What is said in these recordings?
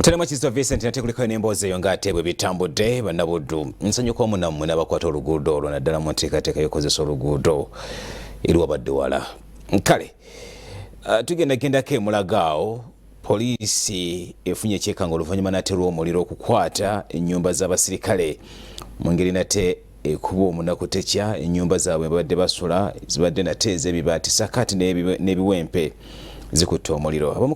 Telema Chizo Vincent nate kuliko nemboze yo ngatebwe bitambudde bannabuddu nsanyuko munammwe n'abakwata oluguudo olwo naddala mu nteekateeka y'okozesa oluguudo eri wabadde wala kale tugendako e Mulago poliisi efunye ekyekango oluvannyuma n'aterwa omuliro okukwata ennyumba z'abasirikale mu ngeri nate ekuba omunaku tekya ennyumba zaabwe babadde basula zibadde nate ez'ebibaati sakati n'ebiwempe zikutte omuliro. Abamu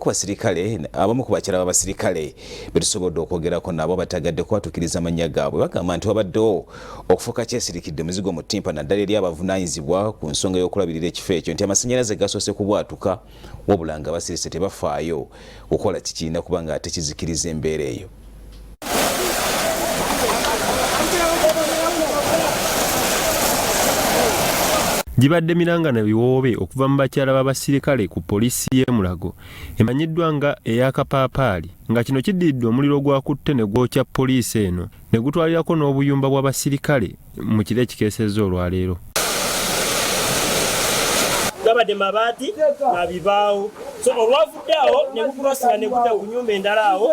ku bakyala b'abasirikale betusobodde okwogerako nabo batagadde kwatukiriza amannya gaabwe bagamba nti wabaddewo okufuuka kyesirikidde muzigo mu ttimpa naddala eri abavunaanyizibwa ku nsonga y'okulabirira ekifo ekyo nti amasannyalaze gasoose kubwatuka wabula nga abasirise tebafaayo kukola kikiina kuba nga ate kizikiriza embeera eyo. Gibadde mirangana biwoobe okuva mu bakyala b'abasirikale ku poliisi y'e Mulago emanyiddwa nga ey'akapaapaali nga kino kiddiridde omuliro gwakutte ne gwokya poliisi eno ne gutwalirako n'obuyumba bw'abasirikale mu kiro ekikeesezza olwaleero. Gabadde mabaati na bibaawo so olwavuddeawo ne gukulosinga ne gudda ku nnyumba endala awo.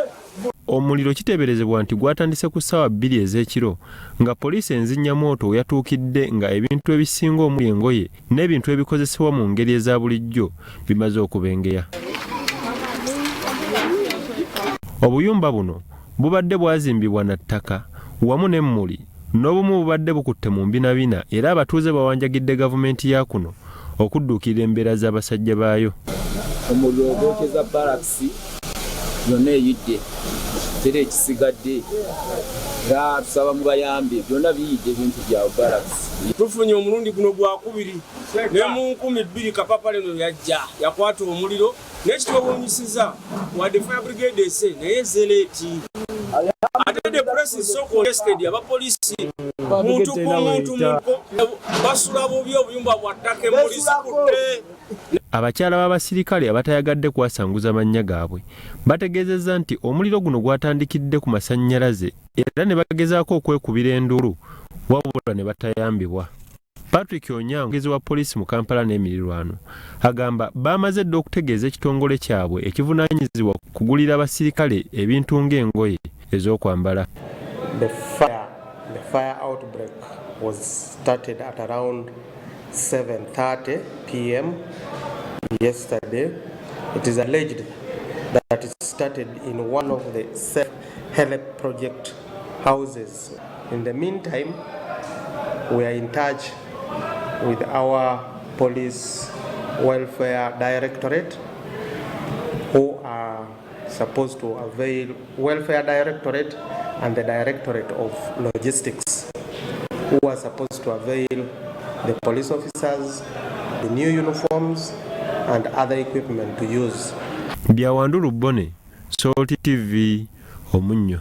Omuliro kiteeberezebwa nti gwatandise ku ssaawa 2 ez'ekiro nga poliisi enzinnyamoto yatuukidde nga ebintu ebisinga omuli engoye n'ebintu ebikozesebwa mu ngeri eza bulijjo bimaze okubengeya. Obuyumba buno bubadde bwazimbibwa na ttaka wamu n'emmuli n'obumu bubadde bukutte mu mbinabina era abatuuze bawanjagidde gavumenti ya kuno okudduukirira embeera z'abasajja baayo. Omuliro gwokezza barakisi yonna eyidde tere ekisigadde era tusaba mu bayambi byonna biyidde ebintu bya barakisi. Tufunye omulundi guno gwakubiri ne mu 2002 kapapale no yajja yakwata omuliro n'ekitwewuunyisiza wadde fire brigade ese naye zeleeti ate the press is so contested abapoliisi muntu ku muntu basula bubi obuyumba bwattaka emmuli zikutte. Abakyala b'abasirikale abatayagadde kwasanguza mannya gaabwe bategeezezza nti omuliro guno gwatandikidde ku masannyalaze era ne bagezaako okwekubira enduulu wabula ne batayambibwa. Patrick Onyango mugezi wa poliisi mu Kampala n'emirirwano agamba bamaze dde okutegeeza ekitongole kyabwe ekivunaanyizibwa kugulira abasirikale ebintu ng'engoye ez'okwambala. The fire outbreak was started at around 7:30 p.m. yesterday. It is alleged that it started in one of the self-help project houses. In the meantime, we are in touch with our police welfare directorate, who are supposed to avail welfare directorate and the directorate of logistics, who are supposed to avail the police officers, the new uniforms and other equipment to use. Byawandulu Bone, Salty TV, Omunyo.